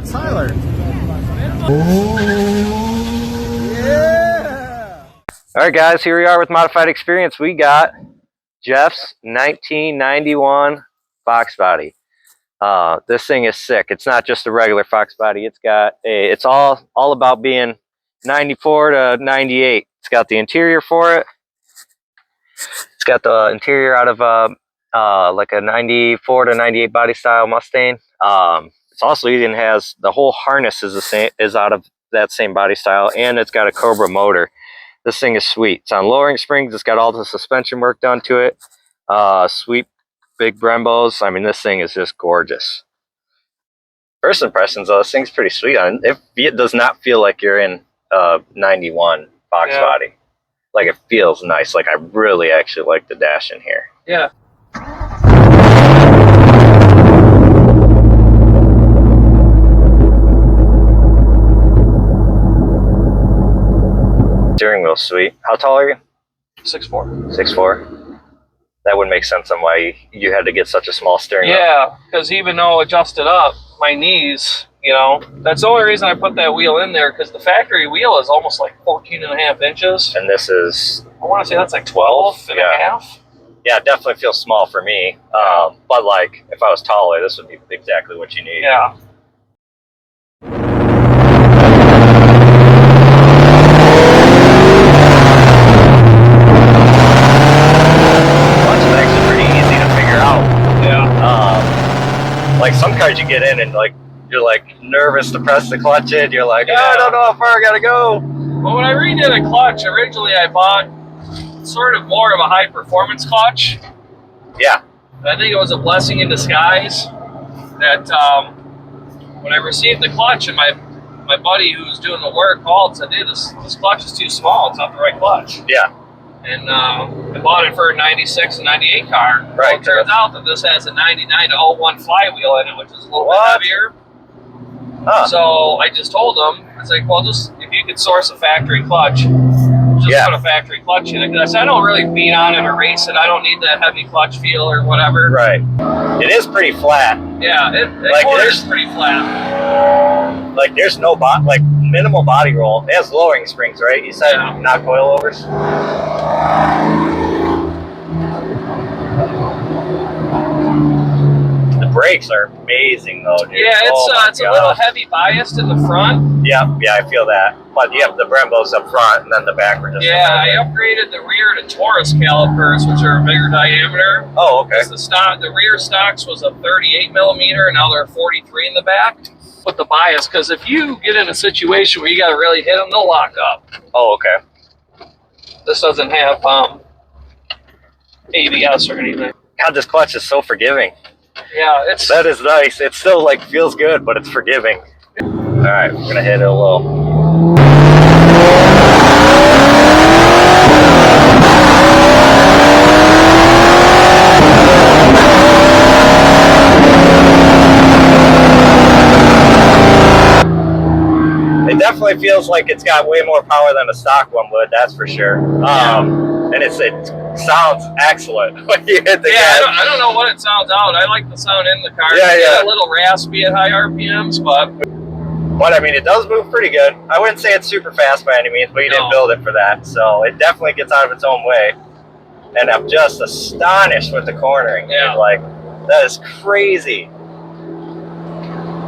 it's Tyler. Oh, yeah. All right, guys, here we are with Modified Experience. We got Geoff's 1991 Foxbody. This thing is sick. It's not just a regular Foxbody. It's all about being 94 to 98. It's got the interior for it. It's got the interior out of like a 94 to 98 body style Mustang. It's also even has the whole harness is out of that same body style, and it's got a Cobra motor. This thing is sweet. It's on lowering springs. It's got all the suspension work done to it. Sweet big Brembos. I mean, this thing is just gorgeous. First impressions, though, this thing's pretty sweet. It does not feel like you're in 91 Foxbody. Yeah. Like, it feels nice. Like, I really actually like the dash in here. Yeah. Steering wheel's sweet. How tall are you? 6'4". 6'4". That would make sense on why you had to get such a small steering wheel. Yeah, because even though adjusted up, my knees, you know, that's the only reason I put that wheel in there, because the factory wheel is almost like 14.5 inches. And this is... I want to say that's like 12 and a half. Yeah, it definitely feels small for me. But like, if I was taller, this would be exactly what you need. Yeah. Like some cars you get in and like you're like nervous to press the clutch in. You're like, I don't know how far I gotta go. Well, when I redid a clutch, originally I bought sort of more of a high performance clutch. Yeah. I think it was a blessing in disguise that when I received the clutch, and my buddy who was doing the work called and said, dude, this clutch is too small. It's not the right clutch. Yeah. And I bought it for a 96 and 98 car. Right. Well, it turns out that this has a 99 to 01 flywheel in it, which is a little bit heavier. Huh. So I just told him, I was like, well, just if you could source a factory clutch, just put a factory clutch in it. Because I said, I don't really beat on it or race it. I don't need that heavy clutch feel or whatever. Right. It is pretty flat. Yeah, it is pretty flat. Like there's no minimal body roll. It has lowering springs, right? You said not coilovers. The brakes are amazing, though, dude. Yeah, it's a little heavy biased in the front. Yeah, I feel that. But you have the Brembos up front, and then the back were just. Yeah, I upgraded the rear to Taurus calipers, which are a bigger diameter. Oh, okay. The rear stocks was a 38 millimeter, and now they're 43 in the back. With the bias, because if you get in a situation where you got to really hit them, they'll lock up. Oh, okay. This doesn't have ABS or anything. God, this clutch is so forgiving. Yeah, that is nice. It still like feels good, but it's forgiving. All right, we're gonna hit it a little. It definitely feels like it's got way more power than a stock one would, that's for sure. And it sounds excellent when you hit the gas. I don't know what it sounds out. I like the sound in the car. Yeah, It's a little raspy at high RPMs, but I mean, it does move pretty good. I wouldn't say it's super fast by any means, but you didn't build it for that. So it definitely gets out of its own way. And I'm just astonished with the cornering. Yeah. Like, that is crazy.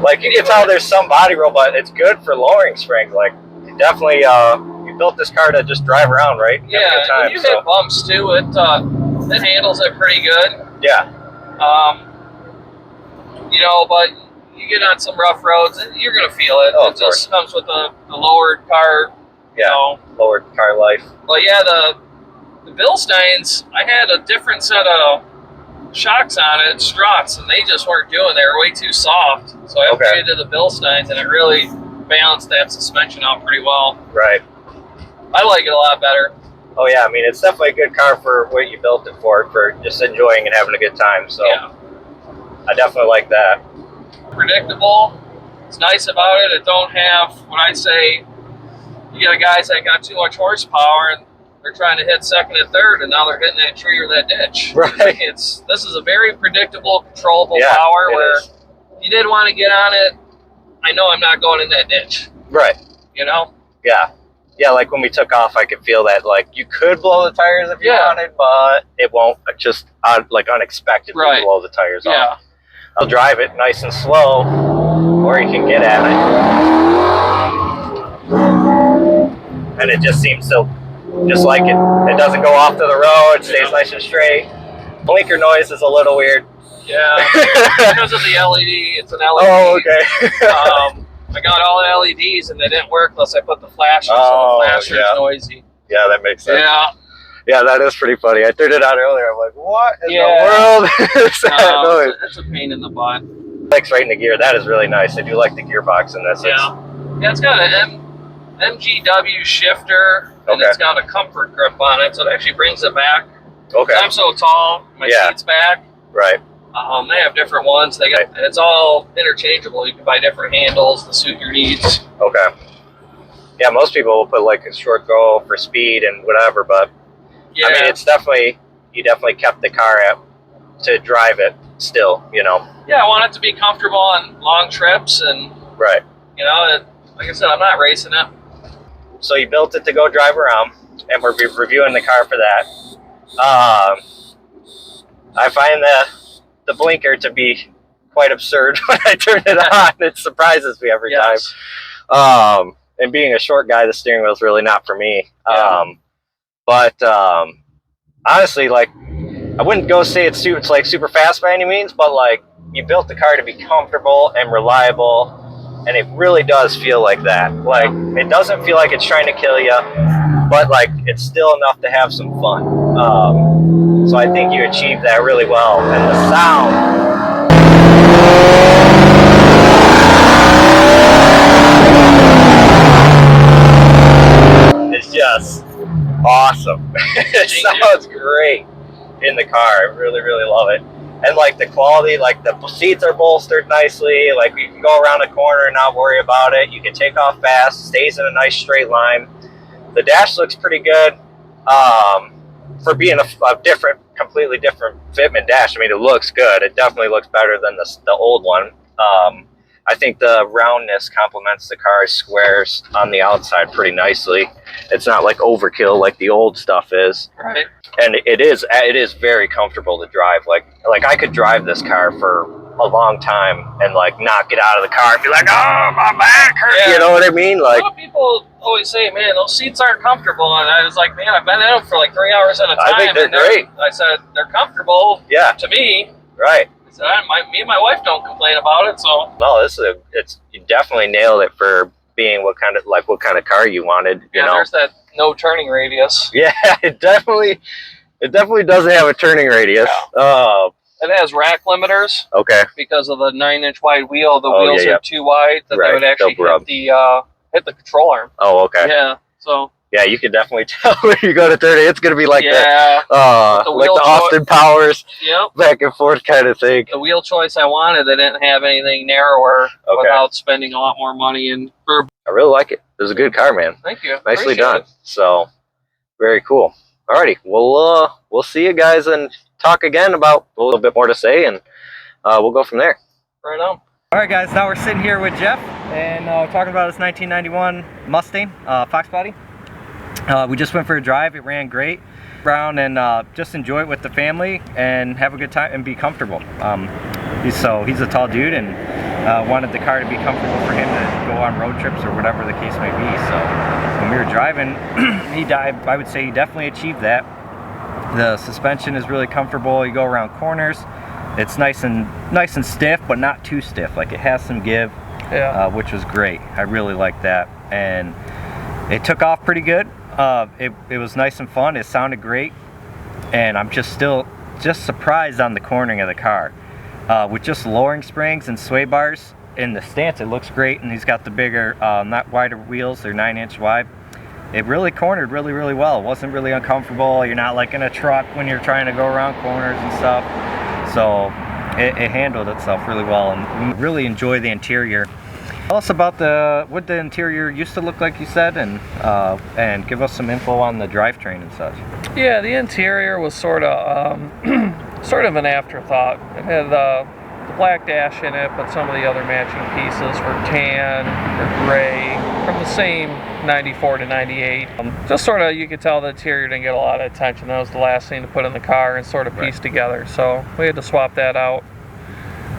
Like, you can tell there's some body roll, but it's good for lowering springs. Like, you definitely, you built this car to just drive around, right? Yeah, and you hit bumps, too. It handles it pretty good. Yeah. You know, but you get on some rough roads, you're going to feel it. Oh, it just comes with the lowered car, you know. Lowered car life. But yeah, the Bilsteins, I had a different set of shocks on it, struts, and they just weren't doing. They were way too soft. So I upgraded to the Bilsteins, and it really balanced that suspension out pretty well. Right. I like it a lot better. Oh yeah, I mean, it's definitely a good car for what you built it for just enjoying and having a good time. So yeah. I definitely like that. Predictable. It's nice about it. It don't have, when I say, you got guys that got too much horsepower and they're trying to hit second and third, and now they're hitting that tree or that ditch. Right. This is a very predictable, controllable power where if you did want to get on it, I know I'm not going in that ditch. Right. You know? Yeah. Yeah, like when we took off, I could feel that, like, you could blow the tires if you wanted, but it won't just, like, unexpectedly blow the tires off. I'll drive it nice and slow, or you can get at it. And it just seems so, just like it doesn't go off to the road, it stays nice and straight. Blinker noise is a little weird. Yeah, because of the LED, it's an LED. Oh, okay. I got all the LEDs and they didn't work unless I put the flash on, so the flasher is noisy. Yeah, that makes sense. Yeah. Yeah, that is pretty funny. I turned it on earlier. I'm like, what in the world is that noise? It's a pain in the butt. Clicks right in the gear. That is really nice. I do like the gearbox in this. Yeah, it's got an MGW shifter, and it's got a comfort grip on it, so it actually brings it back. Okay. I'm so tall, my seat's back. Right. They have different ones. They got, and it's all interchangeable. You can buy different handles to suit your needs. Okay. Yeah, most people will put like a short throw for speed and whatever, but I mean, it's definitely, you definitely kept the car up to drive it still, you know. Yeah, I want it to be comfortable on long trips, and you know, like I said, I'm not racing it. So you built it to go drive around, and we're reviewing the car for that. I find the blinker to be quite absurd when I turn it on. It surprises me every time. And being a short guy, the steering wheel is really not for me. But honestly, like, I wouldn't go say it's like super fast by any means, but like, you built the car to be comfortable and reliable, and it really does feel like that. Like, it doesn't feel like it's trying to kill you, but like, it's still enough to have some fun. So I think you achieved that really well, and the sound is just awesome. It sounds great in the car. I really, really love it. And like the quality, like the seats are bolstered nicely. Like you can go around a corner and not worry about it. You can take off fast, stays in a nice straight line. The dash looks pretty good. For being a different, completely different fitment dash, I mean, it looks good. It definitely looks better than the old one. I think the roundness complements the car's squares on the outside pretty nicely. It's not like overkill like the old stuff is. Right. And it is very comfortable to drive. Like I could drive this car for a long time and like not get out of the car and be like, oh, my back hurts. Yeah. You know what I mean? Like, a lot of people always say, man, those seats aren't comfortable. And I was like, man, I've been in them for like 3 hours at a time. I think they're great. I said, they're comfortable to me. Right. I said, me and my wife don't complain about it. So no, you definitely nailed it for being what kind of car you wanted. You know, there's that no turning radius. Yeah, it definitely doesn't have a turning radius. Yeah. It has rack limiters. Okay. Because of the 9-inch wide wheel, the wheels are too wide that they would actually hit the control arm. Oh, okay. Yeah. So. Yeah, you can definitely tell when you go to 30, it's going to be like that. Like the Austin Powers back and forth kind of thing. The wheel choice I wanted, they didn't have anything narrower without spending a lot more money. I really like it. It was a good car, man. Thank you. Nicely done. So, very cool. Alrighty, we'll see you guys and talk again about a little bit more to say, and we'll go from there. Right on. Alright guys, now we're sitting here with Geoff and talking about his 1991 Mustang Foxbody. We just went for a drive. It ran great. Around and just enjoy it with the family and have a good time and be comfortable. He's a tall dude and wanted the car to be comfortable for him to go on road trips or whatever the case may be. So when we were driving, I would say he definitely achieved that. The suspension is really comfortable. You go around corners. It's nice and stiff, but not too stiff. Like it has some give, which was great. I really liked that, and it took off pretty good. It was nice and fun. It sounded great, and I'm just surprised on the cornering of the car. With just lowering springs and sway bars in the stance, it looks great, and he's got the bigger, not wider wheels. They're 9-inch wide. It really cornered really, really well. It wasn't really uncomfortable. You're not like in a truck when you're trying to go around corners and stuff. So it handled itself really well, and we really enjoy the interior. Tell us about what the interior used to look like, you said, and give us some info on the drivetrain and such. Yeah, the interior was sort of an afterthought. It had the black dash in it, but some of the other matching pieces were tan or gray from the same 94 to 98. Just sort of, you could tell the interior didn't get a lot of attention. That was the last thing to put in the car and sort of piece together. So we had to swap that out.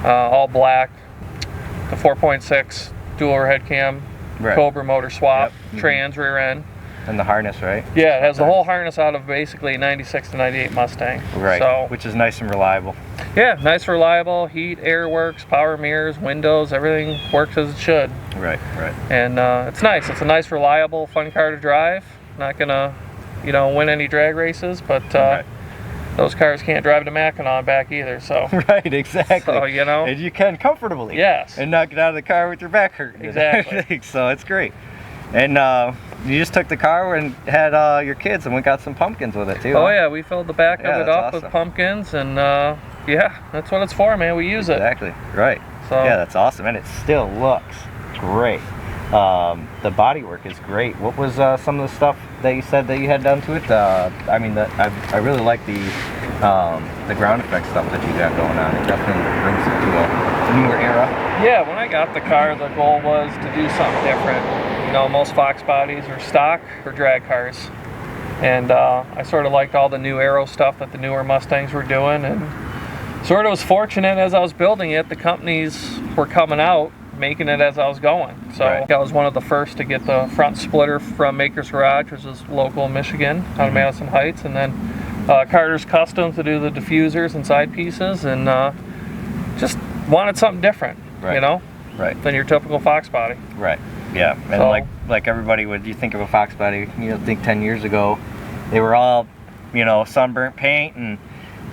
All black. The 4.6 dual overhead cam, Cobra motor swap, trans rear end. And the harness, right? Yeah, it has the whole harness out of basically 96 to 98 Mustang. Right, so, which is nice and reliable. Yeah, nice, reliable, heat, air works, power mirrors, windows, everything works as it should. Right, right. And it's nice. It's a nice, reliable, fun car to drive. Not gonna, you know, win any drag races, but those cars can't drive to Mackinac back either, so. Right, exactly. So, you know. And you can comfortably. Yes. And not get out of the car with your back hurting. Exactly. So it's great. And you just took the car and had your kids and we got some pumpkins with it too. Oh huh? yeah, we filled the back of it up with pumpkins, and yeah, that's what it's for, man. We use it. Exactly. Right. So yeah, that's awesome, and it still looks great. The body work is great. What was some of the stuff that you said that you had done to it? I mean, I really like the ground effect stuff that you got going on. It definitely brings it to a newer era. Yeah, when I got the car, the goal was to do something different. You know, most Fox bodies are stock or drag cars, and I sort of liked all the new aero stuff that the newer Mustangs were doing, and sort of was fortunate as I was building it, the companies were coming out making it as I was going. So I was one of the first to get the front splitter from Maker's Garage, which is local in Michigan, out of Madison Heights, and then Carter's Custom to do the diffusers and side pieces, and just wanted something different, you know, than your typical Fox body. Right. Yeah, and so, like everybody would, you think of a Fox body, you know, think 10 years ago, they were all, you know, sunburnt paint and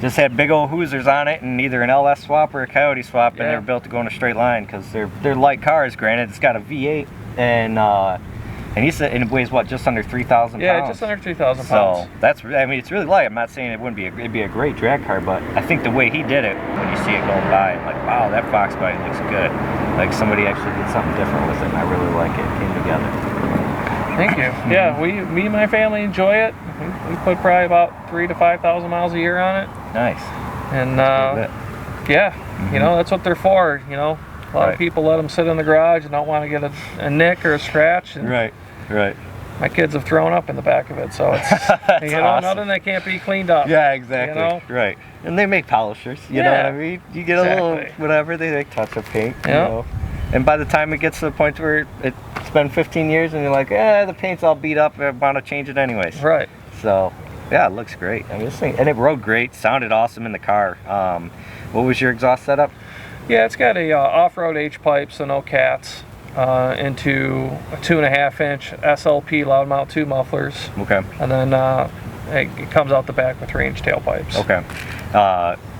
just had big old hoosers on it, and either an LS swap or a Coyote swap, and they're built to go in a straight line because they're light cars. Granted, it's got a V8, and he said it weighs what, just under 3,000 pounds. Yeah, just under 3,000 pounds. So that's, I mean, it's really light. I'm not saying it wouldn't be it'd be a great drag car, but I think the way he did it, when you see it going by, I'm like, wow, that Fox body looks good. Like somebody actually did something different with it, and I really like it. It came together. Thank you. Yeah, me and my family enjoy it. We put probably about 3,000 to 5,000 miles a year on it. Nice. And yeah, you know, that's what they're for. You know, a lot of people let them sit in the garage and don't want to get a nick or a scratch. And right. My kids have thrown up in the back of it, so it's you know, nothing that can't be cleaned up. Yeah, exactly. You know? Right. And they make polishers. You know what I mean? You get a little whatever, they like touch of paint. You know? And by the time it gets to the point where it's been 15 years and you're like, the paint's all beat up, I want to change it anyways. Right. So yeah, it looks great. I mean, this thing, and it rode great, sounded awesome in the car. What was your exhaust setup? Yeah, it's got a off-road H-pipe, so no cats, into a 2.5-inch SLP loud mount 2 mufflers. Okay. And then it comes out the back with 3-inch tailpipes. Okay.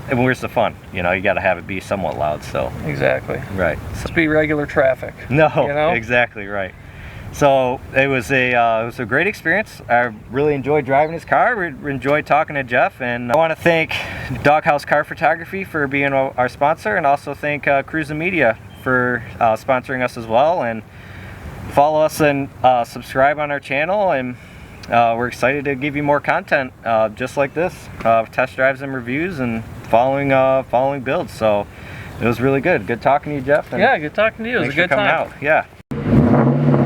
And where's the fun? You know, you got to have it be somewhat loud, so. Exactly. Right. Just be regular traffic. No, you know? Exactly right. So it was a great experience. I really enjoyed driving his car. We enjoyed talking to Geoff, and I want to thank Doghouse Car Photography for being our sponsor, and also thank Cruis'n Media for sponsoring us as well. And follow us and subscribe on our channel, and we're excited to give you more content just like this, test drives and reviews, and following builds. So it was really good talking to you, Geoff. Yeah, good talking to you. It was a good time. Thanks for coming out. Yeah.